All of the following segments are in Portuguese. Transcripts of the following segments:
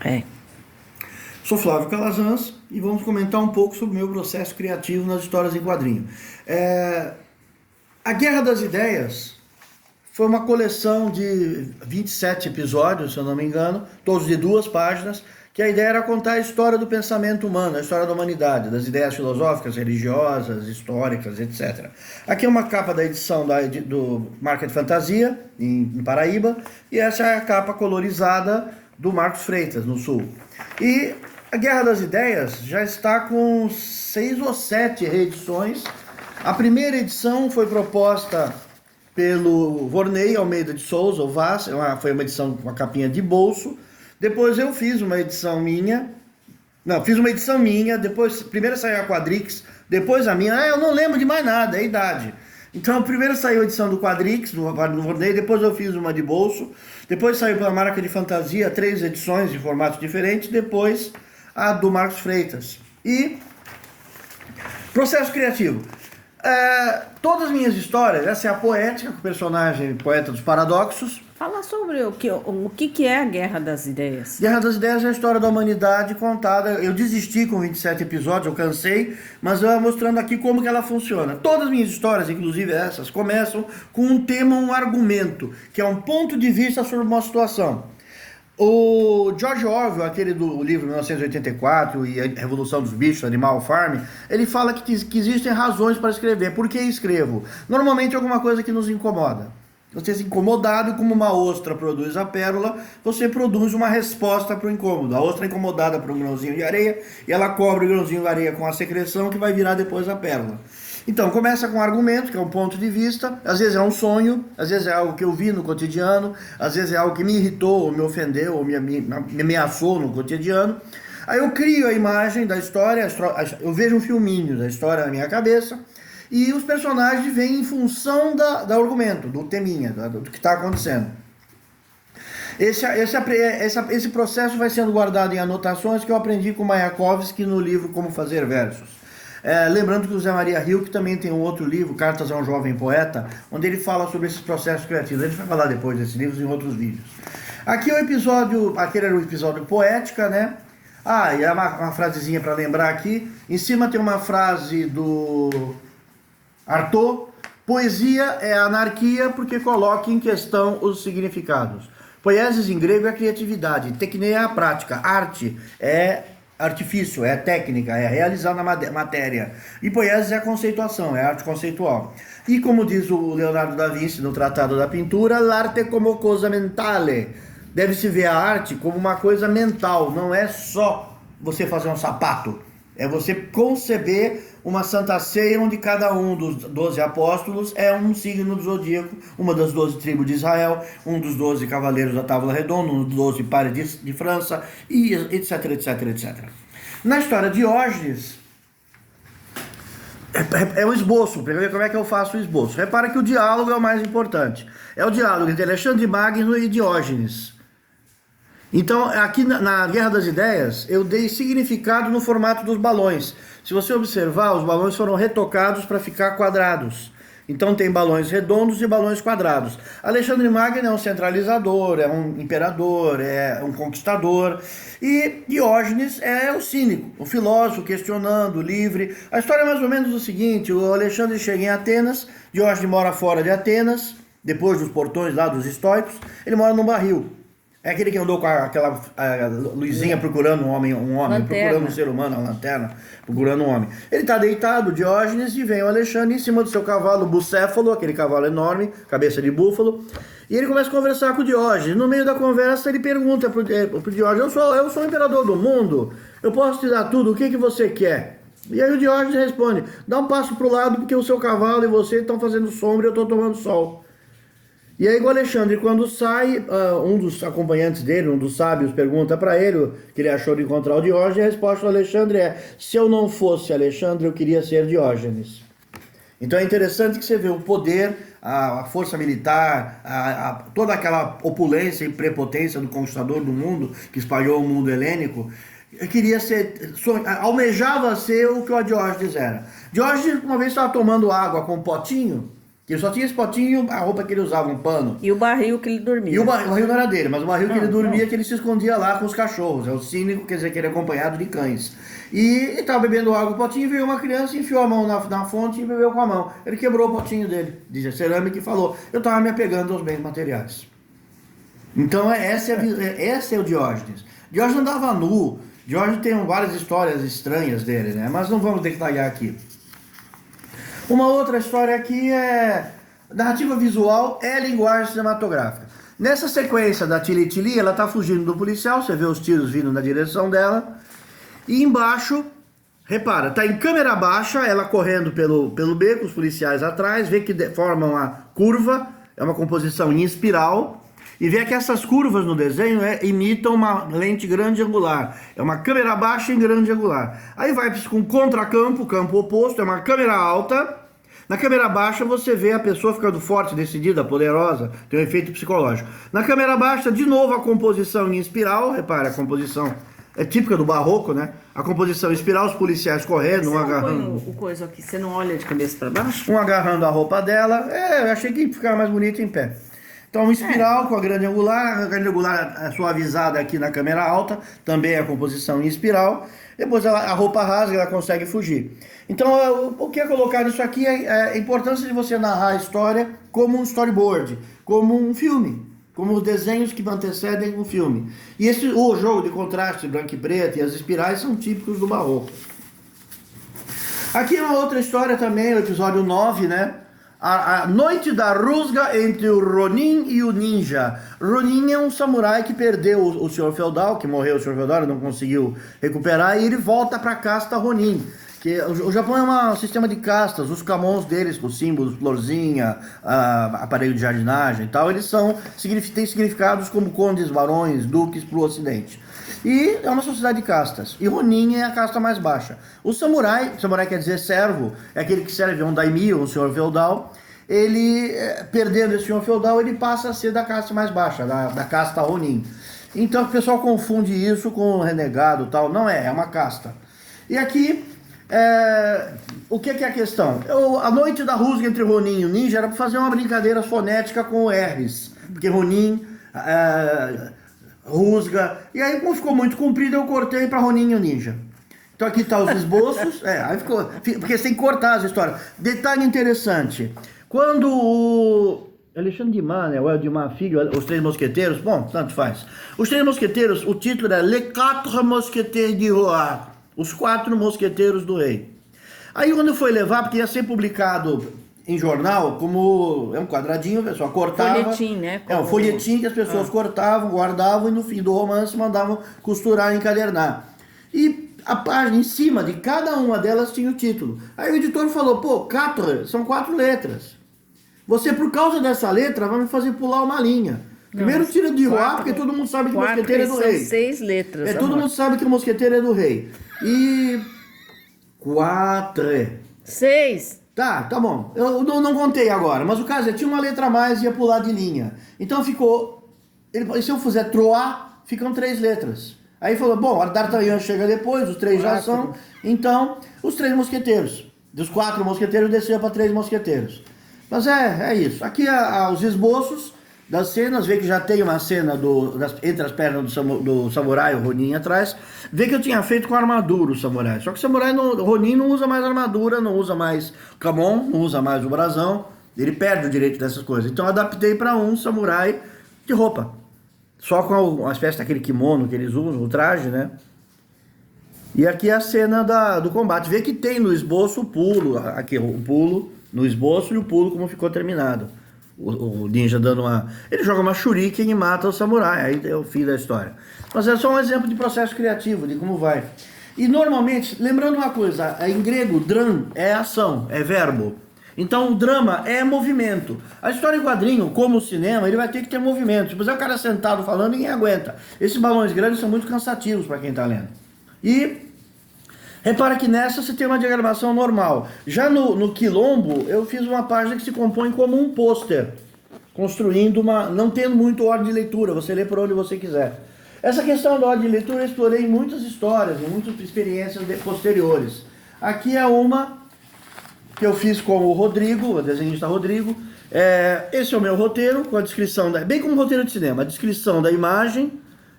É. Sou Flávio Calazans e vamos comentar um pouco sobre o meu processo criativo nas histórias em quadrinho. A Guerra das Ideias foi uma coleção de 27 episódios, se eu não me engano, todos de 2 páginas, que a ideia era contar a história do pensamento humano, a história da humanidade, das ideias filosóficas, religiosas, históricas, etc. Aqui é uma capa da edição do Market Fantasia, em Paraíba, e essa é a capa colorizada do Marcos Freitas, no Sul. E a Guerra das Ideias já está com 6 ou 7 reedições. A primeira edição foi proposta pelo Vorney Almeida de Souza, o Vaz, foi uma edição com uma capinha de bolso. Depois eu fiz uma edição minha. Não, fiz uma edição minha, depois, primeiro saiu a Quadrix, depois a minha. Eu não lembro de mais nada, é a idade. Então, primeiro saiu a edição do Quadrix, do Vorney, depois eu fiz uma de bolso, depois saiu pela Marca de Fantasia, 3 edições de formatos diferentes, depois a do Marcos Freitas. E processo criativo. Todas as minhas histórias, essa é a Poética, com o personagem poeta dos paradoxos. Fala sobre o que é a Guerra das Ideias. Guerra das Ideias é a história da humanidade contada. Eu desisti com 27 episódios, eu cansei, mas eu vou mostrando aqui como que ela funciona. Todas as minhas histórias, inclusive essas, começam com um tema, um argumento, que é um ponto de vista sobre uma situação. O George Orwell, aquele do livro 1984 e a Revolução dos Bichos, Animal Farm, ele fala que existem razões para escrever. Por que escrevo? Normalmente é alguma coisa que nos incomoda. Você se incomodado, como uma ostra produz a pérola, você produz uma resposta para o incômodo. A ostra é incomodada por um grãozinho de areia e ela cobre o grãozinho de areia com a secreção que vai virar depois a pérola. Então, começa com um argumento, que é um ponto de vista, às vezes é um sonho, às vezes é algo que eu vi no cotidiano, às vezes é algo que me irritou, ou me ofendeu, ou me ameaçou no cotidiano. Aí eu crio a imagem da história, eu vejo um filminho da história na minha cabeça, e os personagens vêm em função do argumento, do teminha, do que está acontecendo. Esse processo vai sendo guardado em anotações que eu aprendi com Mayakovsky no livro Como Fazer Versos. Lembrando que o Zé Maria Hilke também tem um outro livro, Cartas a um Jovem Poeta, onde ele fala sobre esses processos criativos. A gente vai falar depois desses livros em outros vídeos. Aqui é o episódio, aquele era o episódio Poética, né? E uma frasezinha para lembrar aqui. Em cima tem uma frase do Artaud: poesia é anarquia porque coloca em questão os significados. Poiesis em grego é criatividade, tecneia é a prática, arte é artifício, é técnica, é realizar na matéria. E poiesis é a conceituação, é a arte conceitual. E como diz o Leonardo da Vinci no Tratado da Pintura, l'arte como cosa mentale. Deve-se ver a arte como uma coisa mental, não é só você fazer um sapato. É você conceber uma Santa Ceia onde cada um dos 12 apóstolos é um signo do zodíaco, uma das 12 tribos de Israel, um dos 12 cavaleiros da Távola Redonda, um dos 12 pares de França, e etc, etc, etc. Na história de Diógenes, é um esboço, para ver como é que eu faço o esboço. Repara que o diálogo é o mais importante. É o diálogo entre Alexandre Magno e Diógenes. Então, aqui na Guerra das Ideias, eu dei significado no formato dos balões. Se você observar, os balões foram retocados para ficar quadrados. Então tem balões redondos e balões quadrados. Alexandre Magno é um centralizador, é um imperador, é um conquistador. E Diógenes é o cínico, o filósofo questionando, livre. A história é mais ou menos o seguinte: o Alexandre chega em Atenas, Diógenes mora fora de Atenas, depois dos portões lá dos estoicos, ele mora num barril. É aquele que andou com aquela luzinha procurando um homem, procurando um ser humano, uma lanterna, procurando um homem. Ele está deitado, Diógenes, e vem o Alexandre em cima do seu cavalo bucéfalo, aquele cavalo enorme, cabeça de búfalo, e ele começa a conversar com o Diógenes. No meio da conversa, ele pergunta pro Diógenes: eu sou o imperador do mundo, eu posso te dar tudo, o que você quer? E aí o Diógenes responde: dá um passo pro lado, porque o seu cavalo e você estão fazendo sombra e eu estou tomando sol. E aí o Alexandre, quando sai, um dos acompanhantes dele, um dos sábios, pergunta para ele o que ele achou de encontrar o Diógenes, e a resposta do Alexandre é: se eu não fosse Alexandre, eu queria ser Diógenes. Então é interessante que você vê o poder, a força militar, toda aquela opulência e prepotência do conquistador do mundo, que espalhou o mundo helênico, queria ser, almejava ser o que o Diógenes era. Diógenes uma vez estava tomando água com um potinho, Que só tinha esse potinho e a roupa que ele usava, um pano. E o barril que ele dormia. E o barril não era dele, mas o barril que ele dormia não. que ele se escondia lá com os cachorros. É o cínico, quer dizer que ele é acompanhado de cães. E ele estava bebendo água no potinho, veio uma criança, enfiou a mão na fonte e bebeu com a mão. Ele quebrou o potinho dele, de cerâmica, e falou: eu estava me apegando aos bens materiais. Então esse é o Diógenes. Diógenes andava nu. Diógenes tem várias histórias estranhas dele, né? Mas não vamos detalhar aqui. Uma outra história aqui é... narrativa visual é linguagem cinematográfica. Nessa sequência da Tili Tili, ela está fugindo do policial, você vê os tiros vindo na direção dela. E embaixo, repara, está em câmera baixa, ela correndo pelo beco, os policiais atrás, vê que forma uma curva, é uma composição em espiral. E vê que essas curvas no desenho imitam uma lente grande angular. É uma câmera baixa em grande angular. Aí vai com contracampo, campo oposto, é uma câmera alta. Na câmera baixa você vê a pessoa ficando forte, decidida, poderosa, tem um efeito psicológico. Na câmera baixa, de novo, a composição em espiral. Repara, a composição é típica do barroco, né? A composição em espiral, os policiais correndo, um agarrando... o coisa aqui, você não olha de cabeça para baixo? Um agarrando a roupa dela. Eu achei que ficava mais bonito em pé. Então, uma espiral com a grande angular suavizada aqui na câmera alta, também é a composição em espiral. Depois a roupa rasga, ela consegue fugir. Então, o que é colocado isso aqui é a importância de você narrar a história como um storyboard, como um filme, como os desenhos que antecedem um filme. E o jogo de contraste branco e preto e as espirais são típicos do barroco. Aqui é uma outra história também, o episódio 9, né? A noite da rusga entre o Ronin e o ninja. Ronin é um samurai que perdeu o senhor feudal, que morreu o senhor feudal, não conseguiu recuperar, e ele volta para a casta Ronin. Que o Japão é um sistema de castas, os kamons deles, com símbolos, florzinha, aparelho de jardinagem e tal, eles têm significados como condes, barões, duques para o ocidente. E é uma sociedade de castas. E Ronin é a casta mais baixa. O samurai quer dizer servo, é aquele que serve a um daimyo, um senhor feudal. Ele, perdendo esse senhor feudal, ele passa a ser da casta mais baixa, da casta Ronin. Então o pessoal confunde isso com renegado e tal. Não é uma casta. E aqui, o que é a questão? A noite da rusga entre Ronin e o ninja era para fazer uma brincadeira fonética com R's. Porque Ronin... rusga, e aí como ficou muito comprido eu cortei para Ronin e o ninja. Então aqui tá os esboços, aí ficou, porque você tem que cortar as histórias. Detalhe interessante, quando o Alexandre Dumas, né, ou é o Dumas filho, os Três Mosqueteiros, bom, tanto faz. Os Três Mosqueteiros, o título é Les Quatre Mosquetaires du Roi, os Quatro Mosqueteiros do Rei. Aí quando foi levar, porque ia ser publicado em jornal, como é um quadradinho, o pessoal cortava. Folhetim, né? É um folhetim que as pessoas cortavam, guardavam e no fim do romance mandavam costurar e encadernar. E a página em cima de cada uma delas tinha o título. Aí o editor falou: pô, quatre, são 4 letras. Você, por causa dessa letra, vai me fazer pular uma linha. Primeiro tira de Roi, porque todo mundo sabe que o mosqueteiro é do rei. São 6 letras. Todo mundo sabe que o mosqueteiro é do rei. E... 4. 6. Tá bom. Eu não contei agora, mas o caso é, tinha uma letra a mais e ia pular de linha. Então ficou... se eu fizer Trois, ficam 3 letras. Aí falou, bom, a D'Artagnan chega depois, os 3 já são. Então, os 3 mosqueteiros. Dos 4 mosqueteiros, desceu para 3 mosqueteiros. Mas é isso. Aqui os esboços das cenas, vê que já tem uma cena entre as pernas do samurai, o Ronin atrás, vê que eu tinha feito com armadura o samurai. Só que o samurai, o Ronin não usa mais armadura, não usa mais Kamon, não usa mais o brasão, ele perde o direito dessas coisas. Então eu adaptei para um samurai de roupa, só com uma espécie daquele kimono que eles usam, o traje, né? E aqui é a cena do combate. Vê que tem no esboço o pulo, aqui o pulo no esboço e o pulo como ficou terminado. O ninja dando uma... Ele joga uma shuriken e mata o samurai. Aí é o fim da história. Mas é só um exemplo de processo criativo, de como vai. E normalmente, lembrando uma coisa, em grego, dram é ação, é verbo. Então o drama é movimento. A história em quadrinho, como o cinema, ele vai ter que ter movimento. Se puser o cara sentado falando, ninguém aguenta. Esses balões grandes são muito cansativos para quem está lendo. E... repara que nessa você tem uma diagramação normal. Já no Quilombo, eu fiz uma página que se compõe como um pôster, construindo não tendo muito ordem de leitura, você lê por onde você quiser. Essa questão da ordem de leitura eu explorei em muitas histórias, em muitas experiências posteriores. Aqui é uma que eu fiz com o Rodrigo, o desenhista Rodrigo. Esse é o meu roteiro, com a descrição, bem como um roteiro de cinema, a descrição da imagem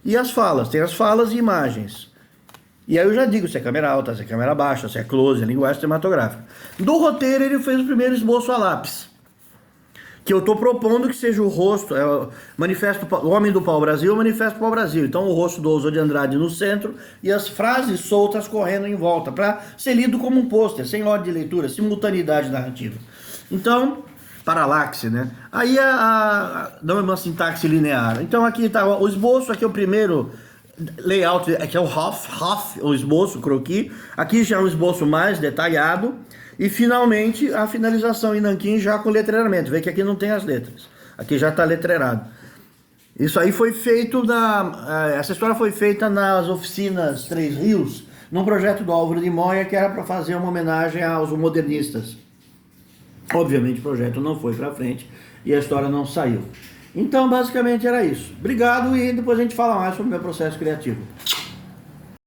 e as falas. Tem as falas e imagens. E aí eu já digo se é câmera alta, se é câmera baixa, se é close, é linguagem cinematográfica. Do roteiro ele fez o primeiro esboço a lápis, que eu estou propondo que seja o rosto, o manifesto, o Homem do Pau Brasil, o Manifesto Pau Brasil. Então o rosto do Oswald de Andrade no centro e as frases soltas correndo em volta, para ser lido como um pôster, sem ordem de leitura, simultaneidade narrativa. Então, paralaxe, né? Aí não é uma sintaxe linear. Então aqui está o esboço, aqui é o primeiro layout, aqui é o half, o esboço, o croquis. Aqui já é um esboço mais detalhado. E finalmente a finalização em nanquim já com letreiramento. Vê que aqui não tem as letras. Aqui já está letreirado. Isso aí foi feito essa história foi feita nas oficinas Três Rios, num projeto do Álvaro de Moya, que era para fazer uma homenagem aos modernistas. Obviamente o projeto não foi para frente e a história não saiu. Então basicamente era isso. Obrigado e depois a gente fala mais sobre o meu processo criativo.